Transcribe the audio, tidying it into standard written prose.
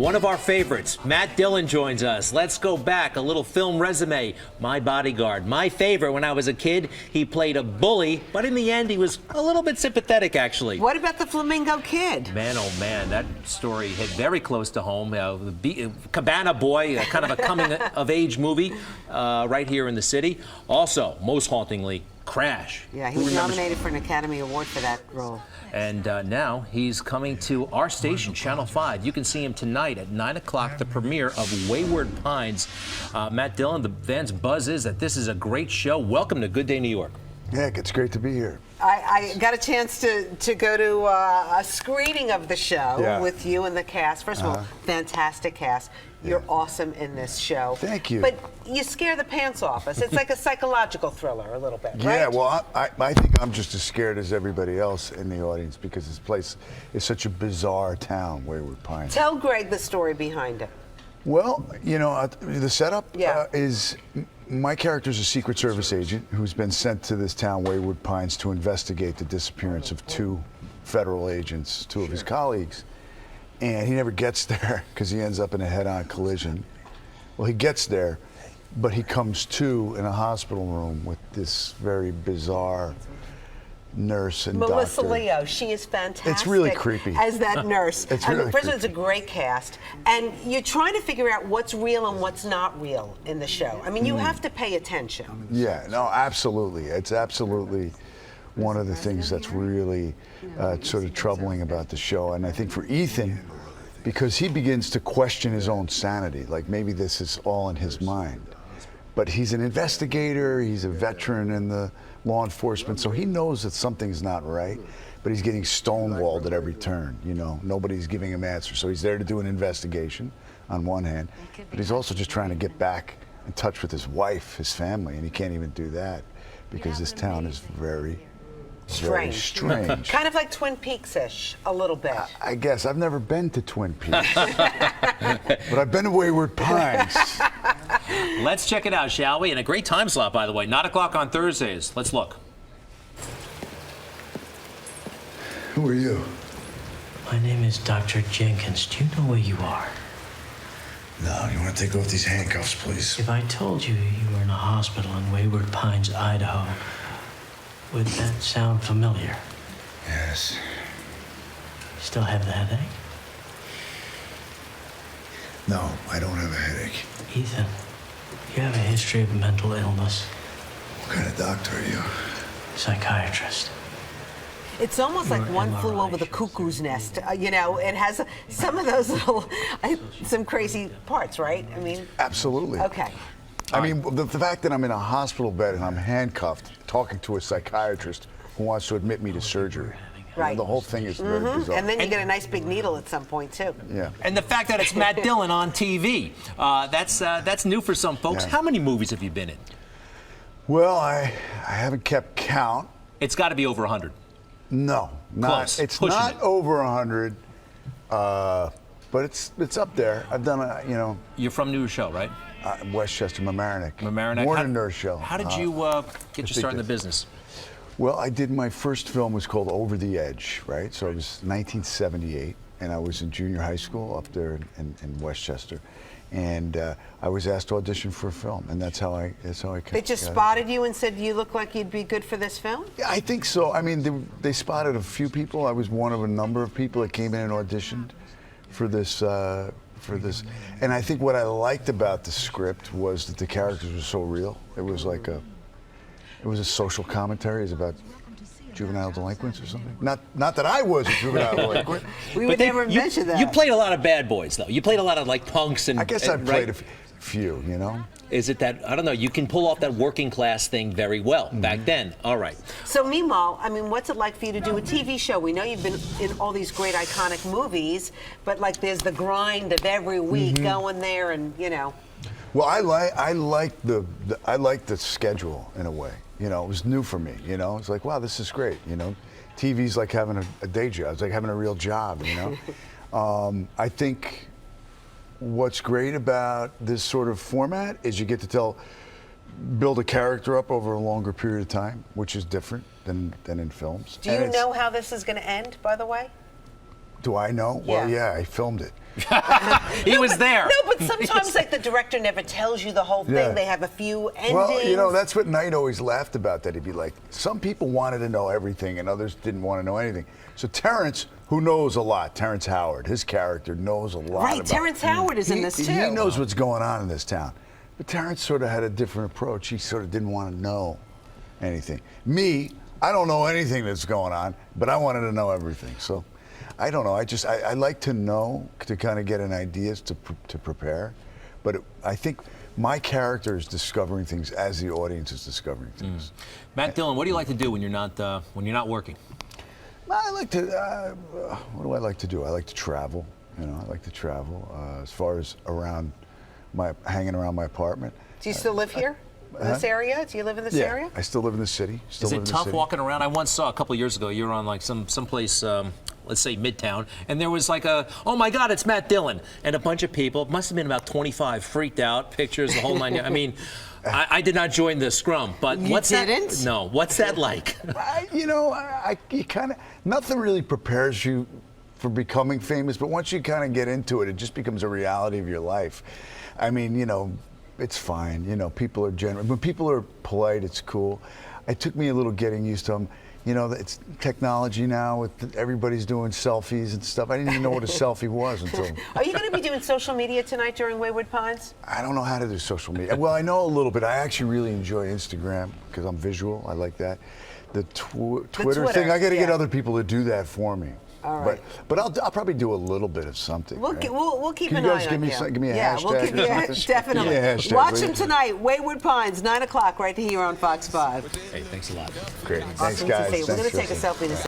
One of our favorites, Matt Dillon, joins us. Let's go back, a little film resume. My Bodyguard. My favorite when I was a kid. He played a bully, but in the end, he was a little bit sympathetic, actually. What about the Flamingo Kid? Man, oh man, that story hit very close to home. Cabana Boy, kind of a coming-of-age movie right here in the city. Also, most hauntingly, Crash. Yeah, he was nominated for an Academy Award for that role. And now he's coming to our station, Channel 5. You can see him tonight at 9 o'clock, the premiere of Wayward Pines. Matt Dillon, the fans' buzz is that this is a great show. Welcome to Good Day New York. Heck, it's great to be here. I got a chance to go to a screening of the show with you and the cast. First of all, fantastic cast. You're awesome in this show. Thank you. But you scare the pants off us. It's like a psychological thriller a little bit, right? Yeah, well, I think I'm just as scared as everybody else in the audience because this place is such a bizarre town, Wayward Pines. Tell Greg the story behind it. Well, you know, the setup is my character's a Secret Service agent who's been sent to this town, Wayward Pines, to investigate the disappearance of two federal agents, two of his colleagues. And he never gets there because he ends up in a head-on collision. Well, he gets there, but he comes to in a hospital room with this very bizarre nurse and Melissa doctor. Leo, she is fantastic. It's really creepy. As that nurse. It's really first of all, it's a great cast. And you're trying to figure out what's real and what's not real in the show. I mean, you have to pay attention. Yeah, no, absolutely. It's absolutely one of the things that's really sort of troubling about the show. And I think for Ethan, because he begins to question his own sanity, like maybe this is all in his mind. But he's an investigator, he's a veteran in the law enforcement, so he knows that something's not right, but he's getting stonewalled at every turn, you know. Nobody's giving him answers. So he's there to do an investigation on one hand, but he's also just trying to get back in touch with his wife, his family, and he can't even do that because this town is very strange. Kind of like Twin Peaks-ish, a little bit. I guess. I've never been to Twin Peaks, but I've been to Wayward Pines. Let's check it out, shall we? And a great time slot, by the way, 9 o'clock on Thursdays. Let's look. Who are you? My name is Dr. Jenkins. Do you know where you are? No, you want to take off these handcuffs, please? If I told you you were in a hospital in Wayward Pines, Idaho, would that sound familiar? Yes. Still have the headache? No, I don't have a headache. Ethan, you have a history of mental illness. What kind of doctor are you? Psychiatrist. It's almost like One Flew Over the Cuckoo's Nest. You know, it has some of those little, some crazy parts, right? I mean. Absolutely. Okay. I mean, the fact that I'm in a hospital bed and I'm handcuffed, talking to a psychiatrist who wants to admit me to surgery. Right. You know, the whole thing is very bizarre. And then you get a nice big needle at some point, too. Yeah. And the fact that it's Matt Dillon on TV, that's new for some folks. Yeah. How many movies have you been in? Well, I haven't kept count. It's got to be over 100. No, Close. It's Pushing not it. over 100, but it's up there. I've done you know. You're from New Rochelle, right? Westchester, Mamaroneck. Mamaroneck. Born in New Rochelle. How did you get your start in the business? Well, I did my first film was called Over the Edge, right? So it was 1978, and I was in junior high school up there in Westchester, and I was asked to audition for a film, and that's how I They just spotted you and said you look like you'd be good for this film? Yeah, I think so. I mean, they spotted a few people. I was one of a number of people that came in and auditioned for this. And I think what I liked about the script was that the characters were so real. It was like it was a social commentary. It was about juvenile delinquents or something. Not that I was a juvenile delinquent. We would never mention that. You played a lot of bad boys, though. You played a lot of like punks and. I guess I played a few, you know. Is it that, I don't know, you can pull off that working class thing very well back then. All right. So meanwhile, I mean, what's it like for you to do a TV show? We know you've been in all these great iconic movies, but like there's the grind of every week going there and, you know. Well, I like the schedule in a way. You know, it was new for me, you know. It's like, wow, this is great, you know. TV's like having a day job. It's like having a real job, you know. I think what's great about this sort of format is you get to build a character up over a longer period of time, which is different than in films. Do you know how this is going to end, by the way? Do I know? Well, Yeah. yeah, I filmed it. He was there. No, but sometimes like the director never tells you the whole thing. Yeah. They have a few endings. Well, you know, that's what Knight always laughed about, that he'd be like, some people wanted to know everything and others didn't want to know anything. So Terrence, who knows a lot, Terrence Howard, his character knows a lot Right, about. Terrence Howard is in this too. He knows what's going on in this town. But Terrence sort of had a different approach. He sort of didn't want to know anything. Me, I don't know anything that's going on, but I wanted to know everything. So I don't know. I like to know, to kind of get an idea to prepare. But I think my character is discovering things as the audience is discovering things. Matt Dillon, what do you like to do when you're not working? I like to. What do I like to do? I like to travel. You know, I like to travel as far as hanging around my apartment. Do you still live here? In this area? Do you live in this area? I still live in the city. Is it tough walking around? I once saw a couple of years ago, you were on like someplace, let's say Midtown, and there was like oh my God, it's Matt Dillon, and a bunch of people, must have been about 25, freaked out, pictures, the whole nine. I mean, I did not join the scrum, but You didn't? No, what's that like? You kind of, nothing really prepares you for becoming famous, but once you kind of get into it, it just becomes a reality of your life. I mean, you know, it's fine. You know, people are genuine. When people are polite, it's cool. It took me a little getting used to them. You know, it's technology now. Everybody's doing selfies and stuff. I didn't even know what a selfie was until. Are you going to be doing social media tonight during Wayward Pines? I don't know how to do social media. Well, I know a little bit. I actually really enjoy Instagram because I'm visual. I like that. The Twitter thing, I got to get other people to do that for me. All right. But I'll probably do a little bit of something. We'll keep an eye on you. Can you guys give me a hashtag we'll keep, or something? definitely. Give me a hashtag, Watch will him you? tonight, Wayward Pines, 9 o'clock, right here on Fox 5. Hey, thanks a lot. Great. Awesome Thanks, to guys. see you. We're going to Thanks, take a Tristan. selfie in a second.